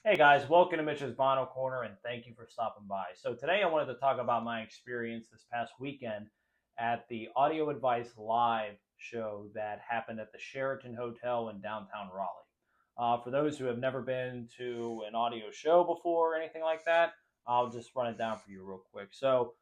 Hey guys, welcome to Mitch's Vinyl Corner and thank you for stopping by. So today I wanted to talk about my experience this past weekend at the Audio Advice Live show that happened at the Sheraton Hotel in downtown Raleigh. For those who have never been to an audio show before or anything like that, I'll just run it down for you real quick. So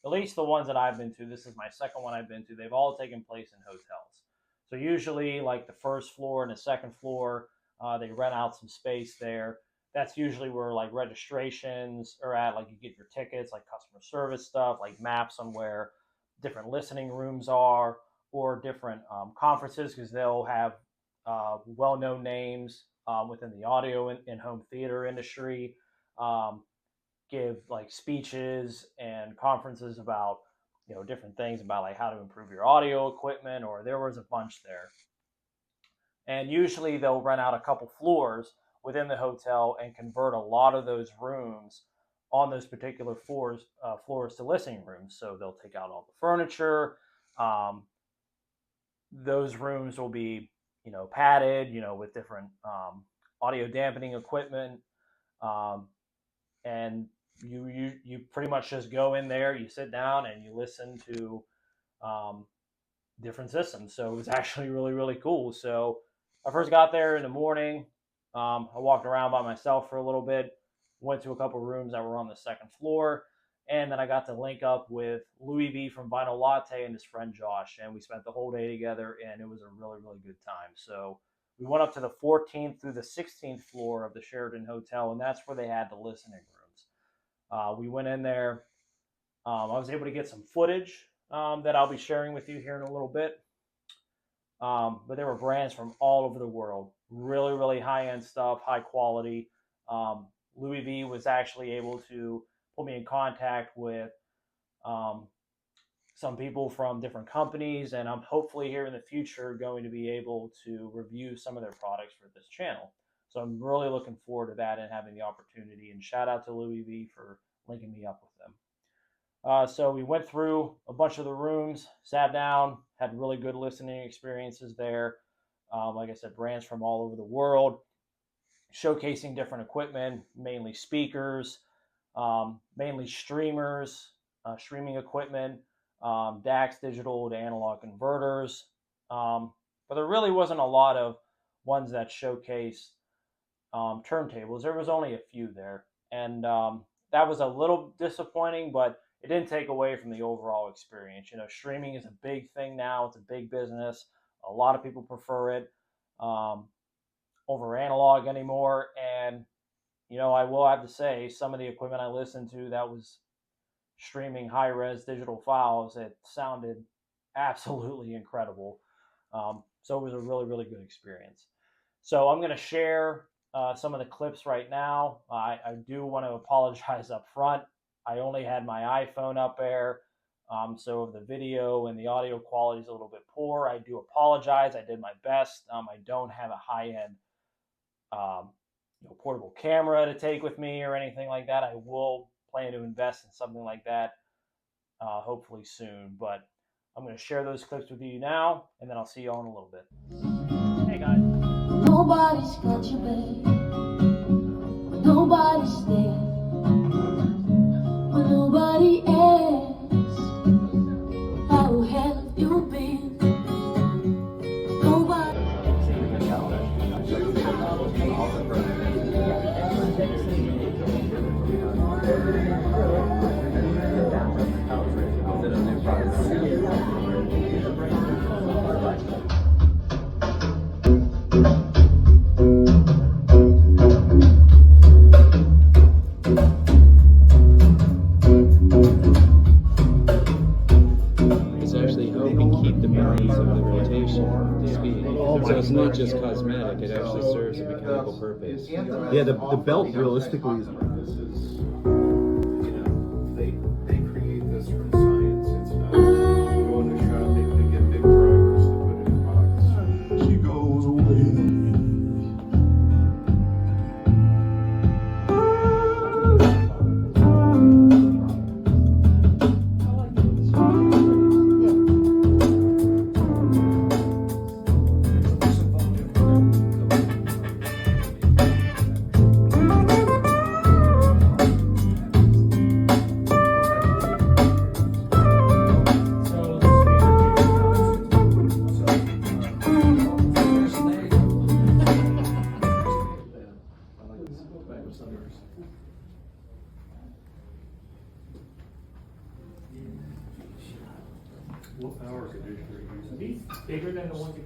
at least the ones that I've been to, this is my second one I've been to, they've all taken place in hotels. So usually like the first floor and the second floor, they rent out some space there. That's usually where like registrations are at, like you get your tickets, like customer service stuff, like maps on where different listening rooms are, or different conferences, because they'll have well-known names within the audio and home theater industry give like speeches and conferences about different things about like how to improve your audio equipment, or there was a bunch there. And usually they'll rent out a couple floors within the hotel and convert a lot of those rooms on those particular floors to listening rooms. So they'll take out all the furniture. Those rooms will be, padded, with different audio dampening equipment. And you pretty much just go in there, you sit down and you listen to different systems. So it was actually really, really cool. So I first got there in the morning. I walked around by myself for a little bit, went to a couple rooms that were on the second floor, and then I got to link up with Louis V from Vinyl Latte and his friend Josh, and we spent the whole day together, and it was a really, really good time. So we went up to the 14th through the 16th floor of the Sheraton Hotel, and that's where they had the listening rooms. We went in there. I was able to get some footage that I'll be sharing with you here in a little bit. But there were brands from all over the world, really, really high-end stuff, high quality. Louis V was actually able to put me in contact with some people from different companies, and I'm hopefully here in the future going to be able to review some of their products for this channel. So I'm really looking forward to that and having the opportunity, and shout out to Louis V for linking me up with them. So we went through a bunch of the rooms, sat down, had really good listening experiences there. Like I said, brands from all over the world, showcasing different equipment, mainly speakers, mainly streamers, streaming equipment, DAX digital to analog converters. But there really wasn't a lot of ones that showcased turntables. There was only a few there. And that was a little disappointing, but it didn't take away from the overall experience. Streaming is a big thing now. It's a big business. A lot of people prefer it over analog anymore. And, I will have to say, some of the equipment I listened to that was streaming high-res digital files, it sounded absolutely incredible. So it was a really, really good experience. So I'm going to share some of the clips right now. I do want to apologize up front. I only had my iPhone up there, so the video and the audio quality is a little bit poor. I do apologize. I did my best. I don't have a high-end portable camera to take with me or anything like that. I will plan to invest in something like that hopefully soon. But I'm going to share those clips with you now, and then I'll see you all in a little bit. Hey, guys. Nobody's got you, babe. Nobody's there. When nobody asks, how have you been? Nobody. So it's not just cosmetic, it actually serves a mechanical purpose. Yeah, the belt realistically is they create this from science. It's not go in the shop, they get big drivers to put in boxes. She goes away.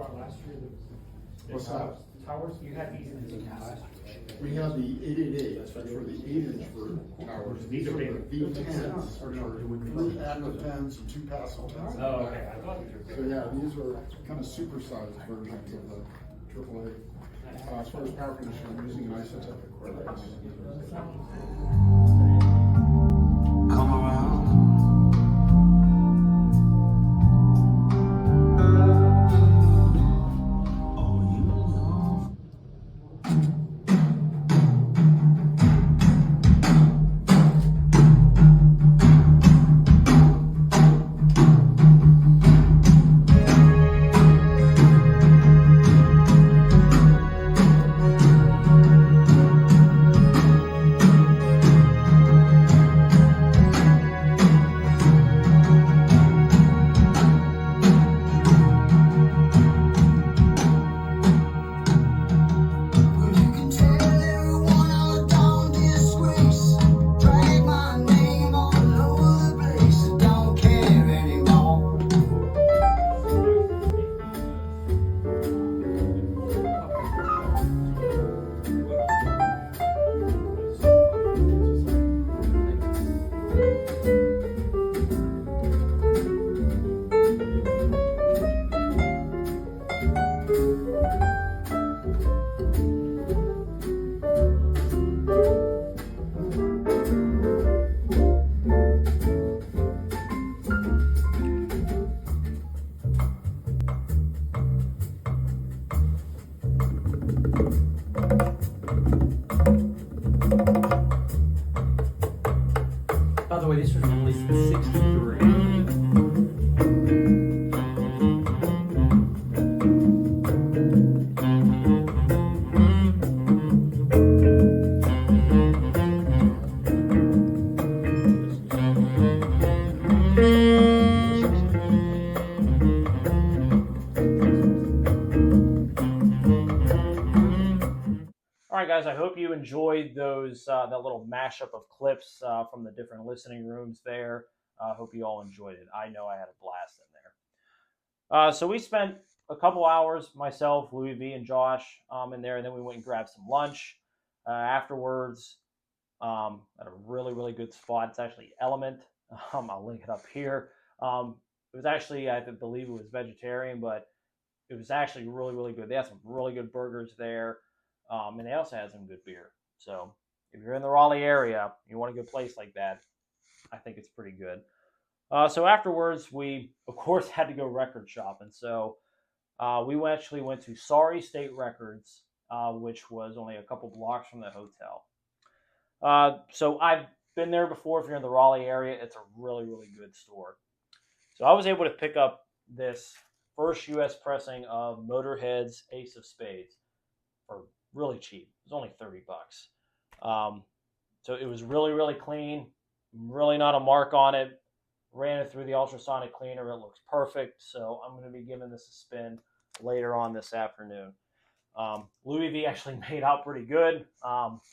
brought last year? What's that? Towers, you had these in the past. We have the 888, which are the 8-inch towers. These are big. The V10s, which are 3 active pens and 2 passive pens. Oh, okay, I thought these were big. So yeah, these are kind of supersized versions of the AAA. As far as power conditioning, I'm using an isotopic cordless. Come around. Oh, you know. Well, you can tell everyone I'm a dumb disgrace. Drag my name all over the place. Don't care anymore. By the way, this was released in '63. All right, guys, I hope you enjoyed those that little mashup of clips from the different listening rooms there. I hope you all enjoyed it. I know I had a blast in there. So we spent a couple hours, myself, Louis V, and Josh in there, and then we went and grabbed some lunch afterwards at a really, really good spot. It's actually Element. I'll link it up here. It was actually, I believe it was vegetarian, but it was actually really, really good. They had some really good burgers there. And they also had some good beer. So if you're in the Raleigh area, you want a good place like that, I think it's pretty good. So afterwards, we, of course, had to go record shopping. So we actually went to Sorry State Records, which was only a couple blocks from the hotel. So I've been there before. If you're in the Raleigh area, it's a really, really good store. So I was able to pick up this first U.S. pressing of Motorhead's Ace of Spades for really cheap. It was only $30. So it was really, really clean. Really not a mark on it. Ran it through the ultrasonic cleaner. It looks perfect. So I'm going to be giving this a spin later on this afternoon. Louis V actually made out pretty good.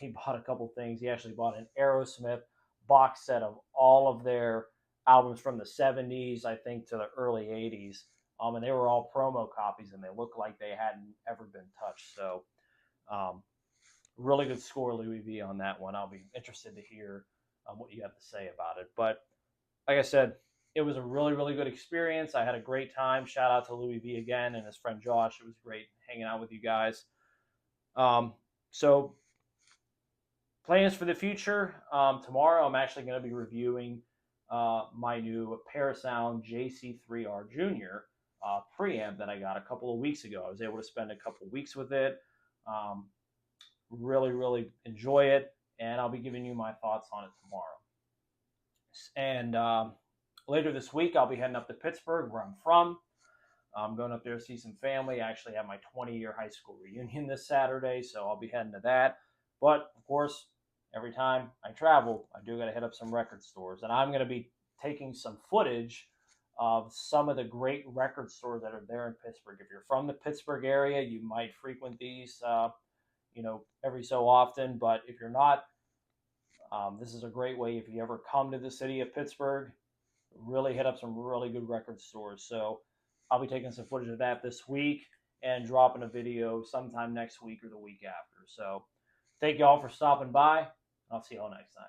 He bought a couple things. He actually bought an Aerosmith box set of all of their albums from the 70s, I think, to the early 80s. And they were all promo copies, and they looked like they hadn't ever been touched. So really good score, Louis V, on that one. I'll be interested to hear what you have to say about it. But like I said, it was a really, really good experience. I had a great time. Shout out to Louis V again and his friend Josh. It was great hanging out with you guys. So plans for the future. Tomorrow I'm actually going to be reviewing my new Parasound JC3R Junior preamp that I got a couple of weeks ago. I was able to spend a couple of weeks with it. Really, really enjoy it, and I'll be giving you my thoughts on it tomorrow. And later this week, I'll be heading up to Pittsburgh, where I'm from. I'm going up there to see some family. I actually have my 20-year high school reunion this Saturday, so I'll be heading to that. But, of course, every time I travel, I do got to hit up some record stores, and I'm going to be taking some footage of some of the great record stores that are there in Pittsburgh. If you're from the Pittsburgh area, you might frequent these, every so often. But if you're not, this is a great way if you ever come to the city of Pittsburgh, really hit up some really good record stores. So I'll be taking some footage of that this week and dropping a video sometime next week or the week after. So thank you all for stopping by. I'll see you all next time.